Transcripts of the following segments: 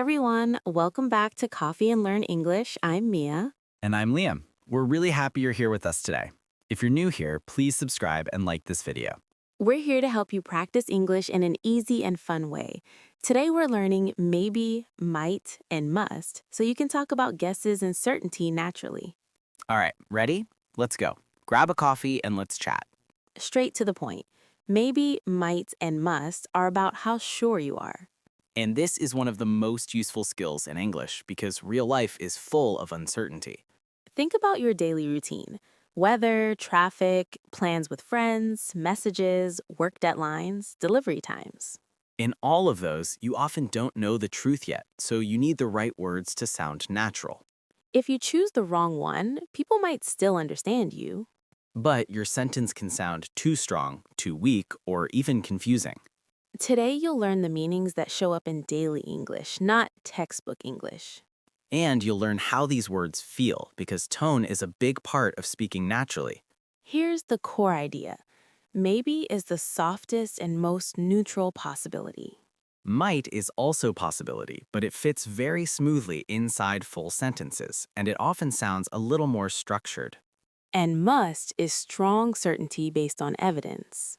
everyone, welcome back to Coffee and Learn English. I'm Mia. And I'm Liam. We're really happy you're here with us today. If you're new here, please subscribe and like this video. We're here to help you practice English in an easy and fun way. Today we're learning maybe, might, and must, so you can talk about guesses and certainty naturally. All right, ready? Let's go. Grab a coffee and let's chat. Straight to the point. Maybe, might, and must are about how sure you are. And this is one of the most useful skills in English because real life is full of uncertainty. Think about your daily routine. Weather, traffic, plans with friends, messages, work deadlines, delivery times. In all of those, you often don't know the truth yet, so you need the right words to sound natural. If you choose the wrong one, people might still understand you. But your sentence can sound too strong, too weak, or even confusing. Today, you'll learn the meanings that show up in daily English, not textbook English. And you'll learn how these words feel because tone is a big part of speaking naturally. Here's the core idea. Maybe is the softest and most neutral possibility. Might is also a possibility, but it fits very smoothly inside full sentences, and it often sounds a little more structured. And must is strong certainty based on evidence.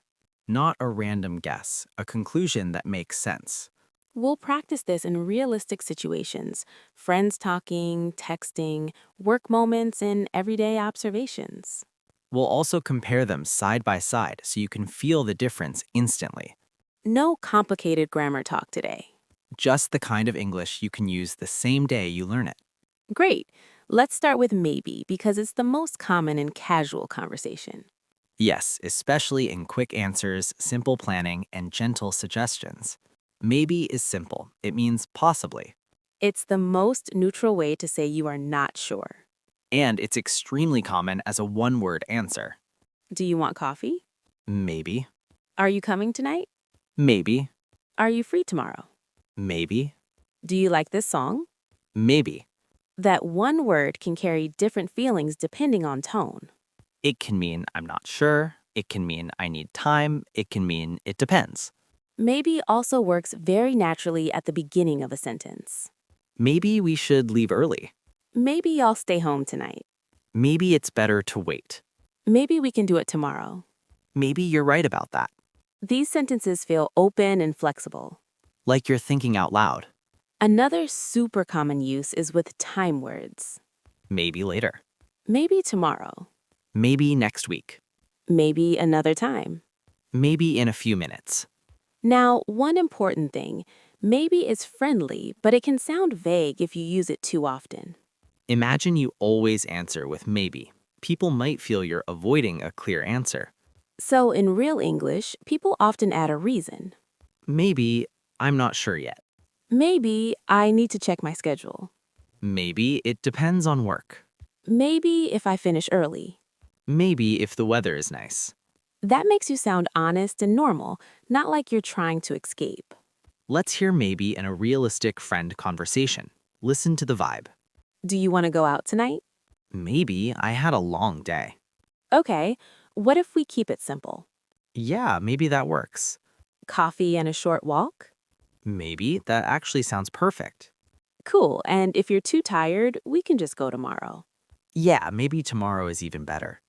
Not a random guess, a conclusion that makes sense. We'll practice this in realistic situations, friends talking, texting, work moments, and everyday observations. We'll also compare them side by side so you can feel the difference instantly. No complicated grammar talk today. Just the kind of English you can use the same day you learn it. Great. Let's start with maybe because it's the most common in casual conversation. Yes, especially in quick answers, simple planning, and gentle suggestions. Maybe is simple. It means possibly. It's the most neutral way to say you are not sure. And it's extremely common as a one-word answer. Do you want coffee? Maybe. Are you coming tonight? Maybe. Are you free tomorrow? Maybe. Do you like this song? Maybe. That one word can carry different feelings depending on tone. It can mean I'm not sure. It can mean I need time. It can mean it depends. Maybe also works very naturally at the beginning of a sentence. Maybe we should leave early. Maybe I'll stay home tonight. Maybe it's better to wait. Maybe we can do it tomorrow. Maybe you're right about that. These sentences feel open and flexible. Like you're thinking out loud. Another super common use is with time words. Maybe later. Maybe tomorrow. Maybe next week. Maybe another time. Maybe in a few minutes. Now, one important thing, maybe is friendly, but it can sound vague if you use it too often. Imagine you always answer with maybe. People might feel you're avoiding a clear answer. So in real English, people often add a reason. Maybe I'm not sure yet. Maybe I need to check my schedule. Maybe it depends on work. Maybe if I finish early. Maybe if the weather is nice. That makes you sound honest and normal, not like you're trying to escape. Let's hear maybe in a realistic friend conversation. Listen to the vibe. Do you want to go out tonight? Maybe I had a long day. Okay, what if we keep it simple? Yeah, maybe that works. Coffee and a short walk? Maybe that actually sounds perfect. Cool, and if you're too tired, we can just go tomorrow. Yeah, maybe tomorrow is even better.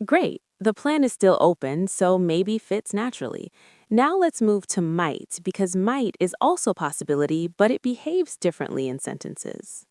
Great, the plan is still open, so maybe fits naturally. Now let's move to might, because might is also a possibility, but it behaves differently in sentences.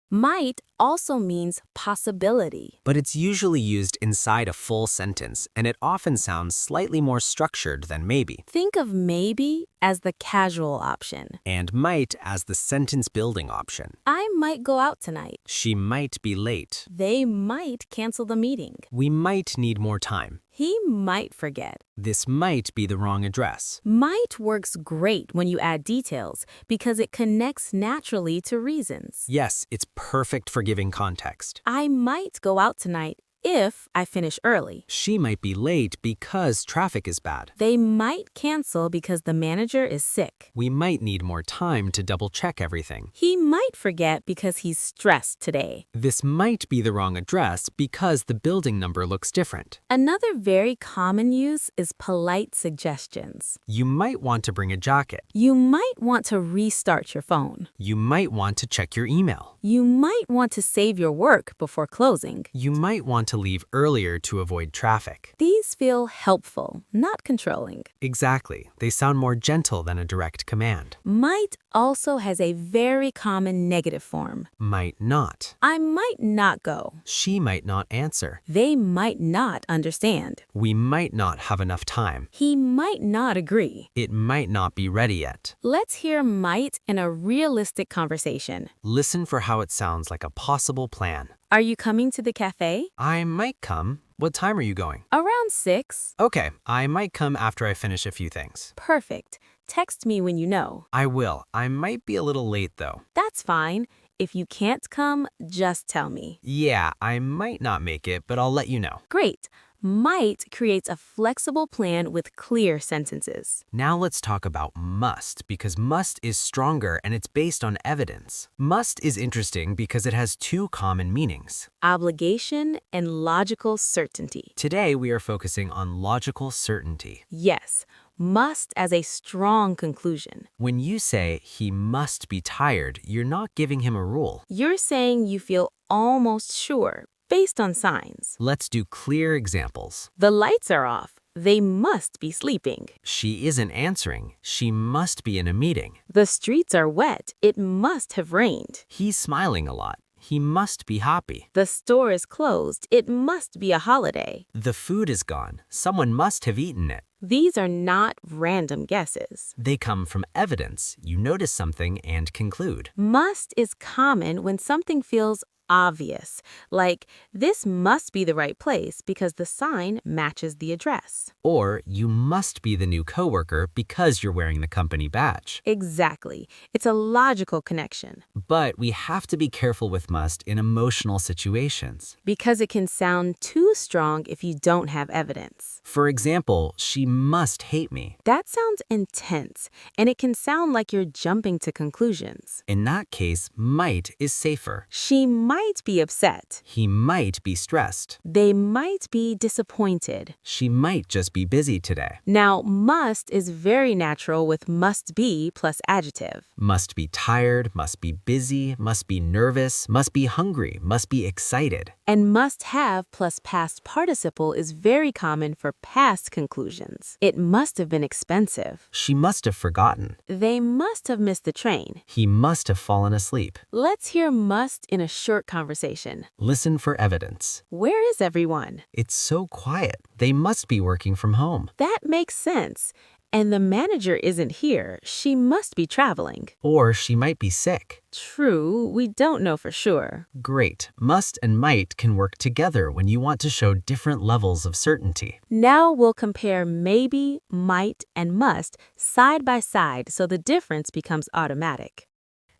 Might also means possibility. But it's usually used inside a full sentence, and it often sounds slightly more structured than maybe, Think of maybe as the casual option. and might as the sentence-building option. I might go out tonight. She might be late. They might cancel the meeting. We might need more time. He might forget. This might be the wrong address. Might works great when you add details because it connects naturally to reasons. Yes, it's perfect for giving context. I might go out tonight if I finish early. She might be late because traffic is bad. They might cancel because the manager is sick. We might need more time to double-check everything. He might forget because he's stressed today. This might be the wrong address because the building number looks different. Another very common use is polite suggestions. You might want to bring a jacket. You might want to restart your phone. You might want to check your email. You might want to save your work before closing. You might want to leave earlier to avoid traffic. These feel helpful, not controlling. Exactly. They sound more gentle than a direct command. Might also has a very common negative form. Might not. I might not go. She might not answer. They might not understand. We might not have enough time. He might not agree. It might not be ready yet. Let's hear might in a realistic conversation. Listen for how it sounds like a possible plan. Are you coming to the cafe? I might come. What time are you going? Around 6. Okay, I might come after I finish a few things. Perfect. Text me when you know. I will. I might be a little late though. That's fine. If you can't come, just tell me. Yeah, I might not make it, but I'll let you know. Great. Might creates a flexible plan with clear sentences. Now let's talk about must, because must is stronger and it's based on evidence. Must is interesting because it has two common meanings. Obligation and logical certainty. Today we are focusing on logical certainty. Yes, must as a strong conclusion. When you say he must be tired, you're not giving him a rule. You're saying you feel almost sure, based on signs. Let's do clear examples. The lights are off. They must be sleeping. She isn't answering. She must be in a meeting. The streets are wet. It must have rained. He's smiling a lot. He must be happy. The store is closed. It must be a holiday. The food is gone. Someone must have eaten it. These are not random guesses. They come from evidence. You notice something and conclude. Must is common when something feels obvious, like this must be the right place because the sign matches the address. Or you must be the new coworker because you're wearing the company badge. Exactly. It's a logical connection. But we have to be careful with must in emotional situations. Because it can sound too strong if you don't have evidence. For example, she must hate me. That sounds intense, and it can sound like you're jumping to conclusions. In that case, might is safer. She might be upset. He might be stressed. They might be disappointed. She might just be busy today. Now, must is very natural with must be plus adjective. Must be tired, must be busy, must be nervous, must be hungry, must be excited. And must have plus past participle is very common for past conclusions. It must have been expensive. She must have forgotten. They must have missed the train. He must have fallen asleep. Let's hear must in a short conversation. Listen for evidence. Where is everyone? It's so quiet. They must be working from home. That makes sense. And the manager isn't here. She must be traveling. Or she might be sick. True, we don't know for sure. Great. Must and might can work together when you want to show different levels of certainty. Now we'll compare maybe, might, and must side by side so the difference becomes automatic.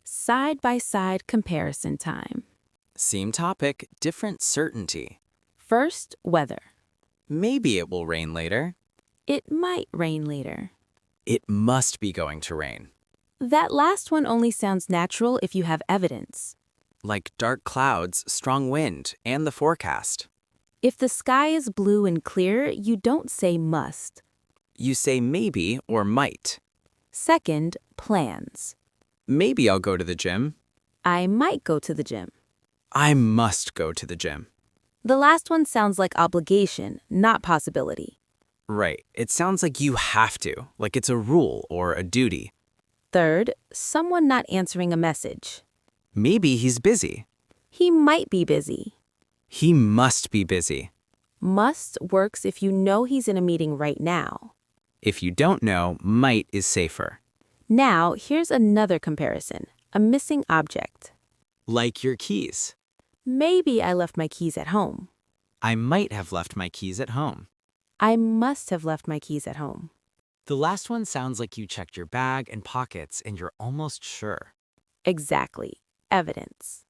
Side-by-side comparison time. Same topic, different certainty. First, weather. Maybe it will rain later. It might rain later. It must be going to rain. That last one only sounds natural if you have evidence. Like dark clouds, strong wind, and the forecast. If the sky is blue and clear, you don't say must. You say maybe or might. Second, plans. Maybe I'll go to the gym. I might go to the gym. I must go to the gym. The last one sounds like obligation, not possibility. Right. It sounds like you have to, like it's a rule or a duty. Third, someone not answering a message. Maybe he's busy. He might be busy. He must be busy. Must works if you know he's in a meeting right now. If you don't know, might is safer. Now, here's another comparison. A missing object. Like your keys. Maybe I left my keys at home. I might have left my keys at home. I must have left my keys at home. The last one sounds like you checked your bag and pockets and you're almost sure. Exactly. Evidence.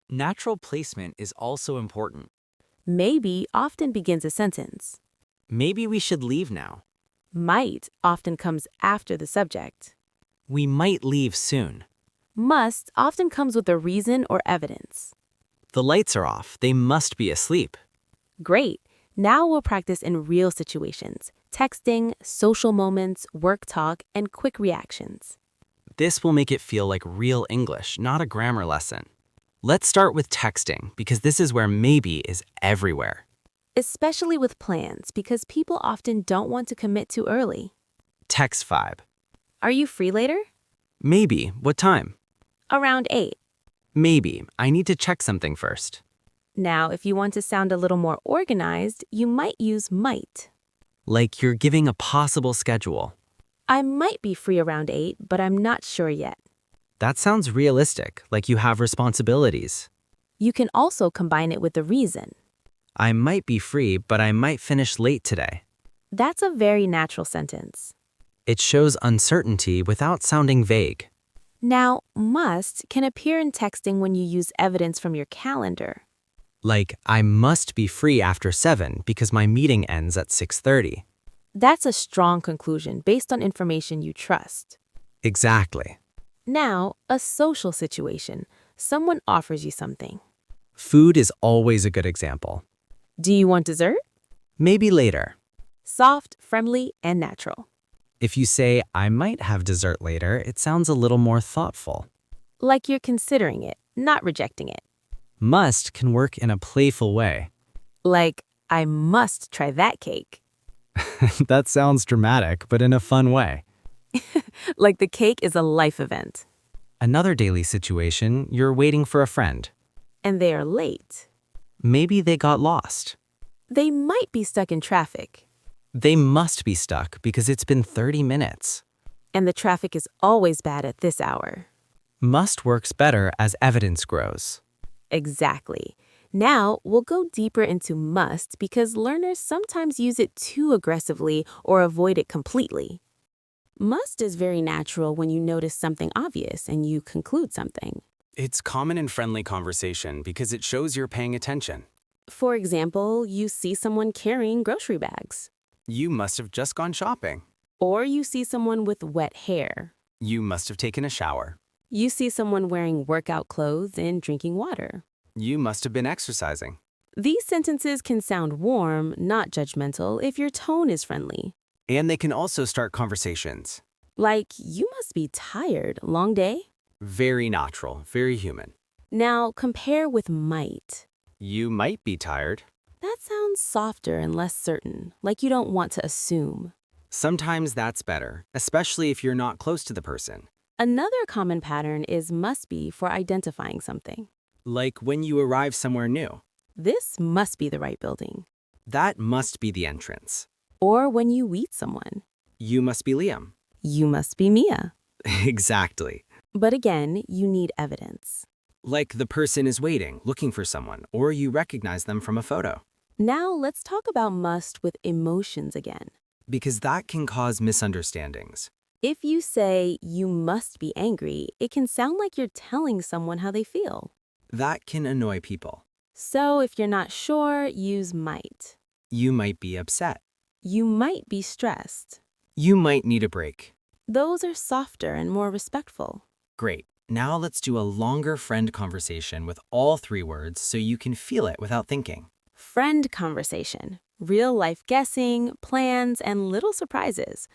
Natural placement is also important. Maybe often begins a sentence. Maybe we should leave now. Might often comes after the subject. We might leave soon. Must often comes with a reason or evidence. The lights are off. They must be asleep. Great. Now we'll practice in real situations, texting, social moments, work talk, and quick reactions. This will make it feel like real English, not a grammar lesson. Let's start with texting, because this is where maybe is everywhere. Especially with plans, because people often don't want to commit too early. Text 5. Are you free later? Maybe. What time? Around 8. Maybe. I need to check something first. Now, if you want to sound a little more organized, you might use might. Like you're giving a possible schedule. I might be free around 8, but I'm not sure yet. That sounds realistic, like you have responsibilities. You can also combine it with a reason. I might be free, but I might finish late today. That's a very natural sentence. It shows uncertainty without sounding vague. Now, must can appear in texting when you use evidence from your calendar. Like, I must be free after 7 because my meeting ends at 6:30. That's a strong conclusion based on information you trust. Exactly. Now, a social situation. Someone offers you something. Food is always a good example. Do you want dessert? Maybe later. Soft, friendly, and natural. If you say, I might have dessert later, it sounds a little more thoughtful. Like you're considering it, not rejecting it. Must can work in a playful way. Like, I must try that cake. That sounds dramatic, but in a fun way. Like the cake is a life event. Another daily situation, you're waiting for a friend. And they are late. Maybe they got lost. They might be stuck in traffic. They must be stuck because it's been 30 minutes. And the traffic is always bad at this hour. Must works better as evidence grows. Exactly. Now, we'll go deeper into must because learners sometimes use it too aggressively or avoid it completely. Must is very natural when you notice something obvious and you conclude something. It's common in friendly conversation because it shows you're paying attention. For example, you see someone carrying grocery bags. You must have just gone shopping. Or you see someone with wet hair. You must have taken a shower. You see someone wearing workout clothes and drinking water. You must have been exercising. These sentences can sound warm, not judgmental, if your tone is friendly. And they can also start conversations. Like, you must be tired, long day? Very natural, very human. Now, compare with might. You might be tired. That sounds softer and less certain, like you don't want to assume. Sometimes that's better, especially if you're not close to the person. Another common pattern is must be for identifying something. Like when you arrive somewhere new. This must be the right building. That must be the entrance. Or when you meet someone. You must be Liam. You must be Mia. Exactly. But again, you need evidence. Like the person is waiting, looking for someone, or you recognize them from a photo. Now let's talk about must with emotions again. Because that can cause misunderstandings. If you say you must be angry, it can sound like you're telling someone how they feel. That can annoy people. So if you're not sure, use might. You might be upset. You might be stressed. You might need a break. Those are softer and more respectful. Great. Now let's do a longer friend conversation with all 3 words so you can feel it without thinking. Friend conversation. Real life guessing, plans, and little surprises.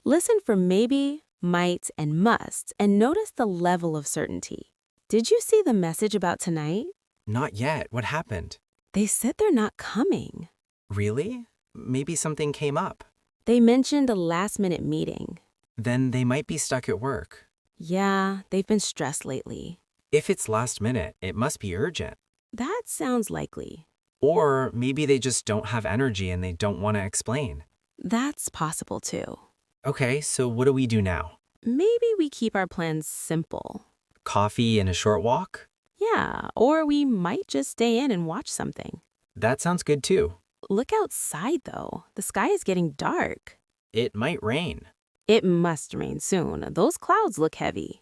Listen for maybe, might, and must, and notice the level of certainty. Did you see the message about tonight? Not yet. What happened? They said they're not coming. Really? Maybe something came up. They mentioned a last-minute meeting. Then they might be stuck at work. Yeah, they've been stressed lately. If it's last minute, it must be urgent. That sounds likely. Or maybe they just don't have energy and they don't want to explain. That's possible too. Okay, so what do we do now? Maybe we keep our plans simple. Coffee and a short walk? Yeah, or we might just stay in and watch something. That sounds good too. Look outside though. The sky is getting dark. It might rain. It must rain soon. Those clouds look heavy.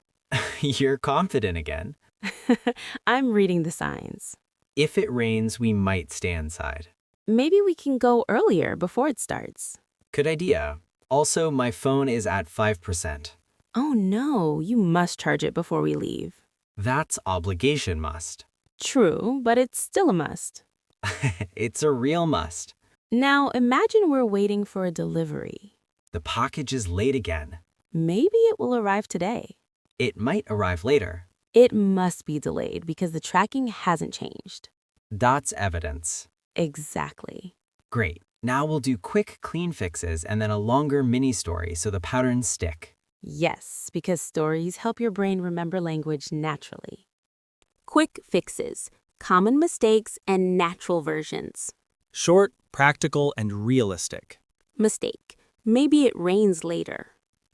You're confident again. I'm reading the signs. If it rains, we might stay inside. Maybe we can go earlier before it starts. Good idea. Also, my phone is at 5%. Oh no, you must charge it before we leave. That's obligation must. True, but it's still a must. It's a real must. Now imagine we're waiting for a delivery. The package is late again. Maybe it will arrive today. It might arrive later. It must be delayed because the tracking hasn't changed. That's evidence. Exactly. Great. Now we'll do quick, clean fixes and then a longer mini story so the patterns stick. Yes, because stories help your brain remember language naturally. Quick fixes, common mistakes, and natural versions. Short, practical, and realistic. Mistake. Maybe it rains later.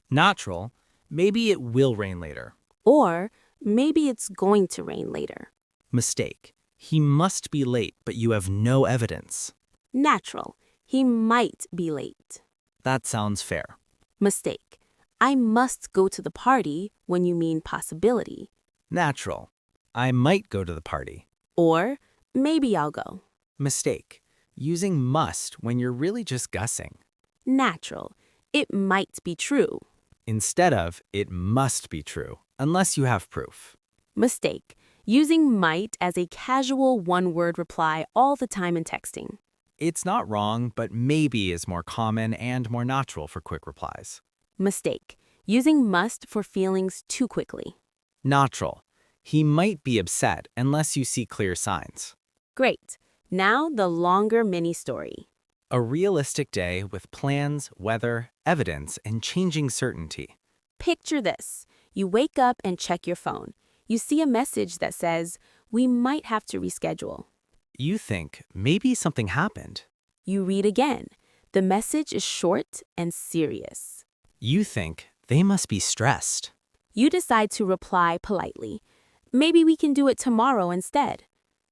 Natural, maybe it will rain later. Or maybe it's going to rain later. Mistake. He must be late, but you have no evidence. Natural. He might be late. That sounds fair. Mistake. I must go to the party when you mean possibility. Natural. I might go to the party. Or maybe I'll go. Mistake. Using must when you're really just guessing. Natural. It might be true. Instead of, it must be true, unless you have proof. Mistake. Using might as a casual one-word reply all the time in texting. It's not wrong, but maybe is more common and more natural for quick replies. Mistake. Using must for feelings too quickly. Natural. He might be upset unless you see clear signs. Great. Now the longer mini story. A realistic day with plans, weather, evidence, and changing certainty. Picture this. You wake up and check your phone. You see a message that says, we might have to reschedule. You think maybe something happened. You read again. The message is short and serious. You think they must be stressed. You decide to reply politely. Maybe we can do it tomorrow instead.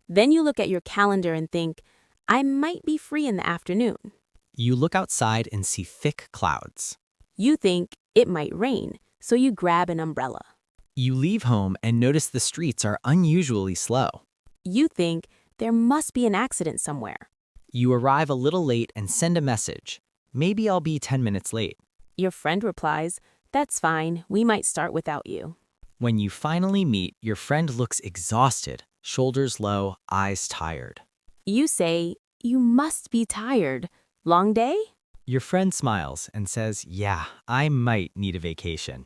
Then you look at your calendar and think, I might be free in the afternoon. You look outside and see thick clouds. You think it might rain, so you grab an umbrella. You leave home and notice the streets are unusually slow. You think there must be an accident somewhere. You arrive a little late and send a message. Maybe I'll be 10 minutes late. Your friend replies, that's fine, we might start without you. When you finally meet, your friend looks exhausted, shoulders low, eyes tired. You say, you must be tired. Long day? Your friend smiles and says, yeah, I might need a vacation.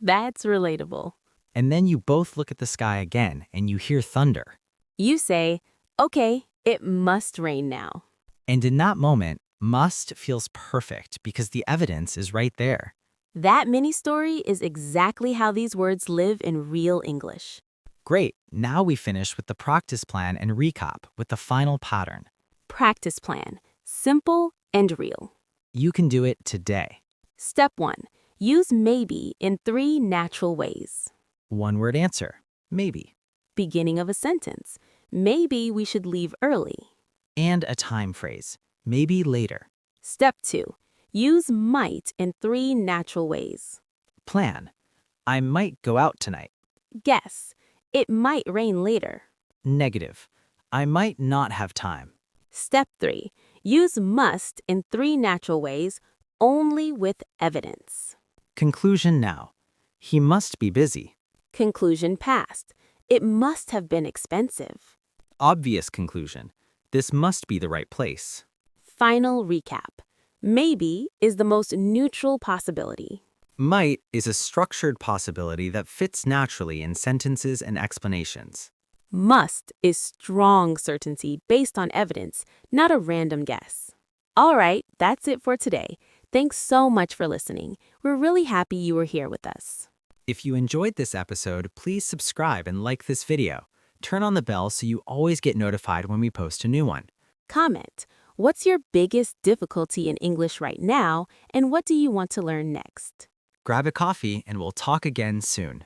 That's relatable. And then you both look at the sky again and you hear thunder. You say, okay, it must rain now. And in that moment, must feels perfect because the evidence is right there. That mini story is exactly how these words live in real English. Great, now we finish with the practice plan and recap with the final pattern. Practice plan. Simple and real. You can do it today. Step 1. Use maybe in 3 natural ways. One-word answer, maybe. Beginning of a sentence. Maybe we should leave early. And a time phrase, maybe later. Step 2. Use might in 3 natural ways. Plan, I might go out tonight. Guess. It might rain later. Negative, I might not have time. Step 3. Use must in 3 natural ways, only with evidence. Conclusion now, he must be busy. Conclusion past. It must have been expensive. Obvious conclusion, this must be the right place. Final recap. Maybe is the most neutral possibility. Might is a structured possibility that fits naturally in sentences and explanations. Must is strong certainty based on evidence, not a random guess. All right, that's it for today. Thanks so much for listening. We're really happy you were here with us. If you enjoyed this episode, please subscribe and like this video. Turn on the bell so you always get notified when we post a new one. Comment. What's your biggest difficulty in English right now, and what do you want to learn next? Grab a coffee and we'll talk again soon.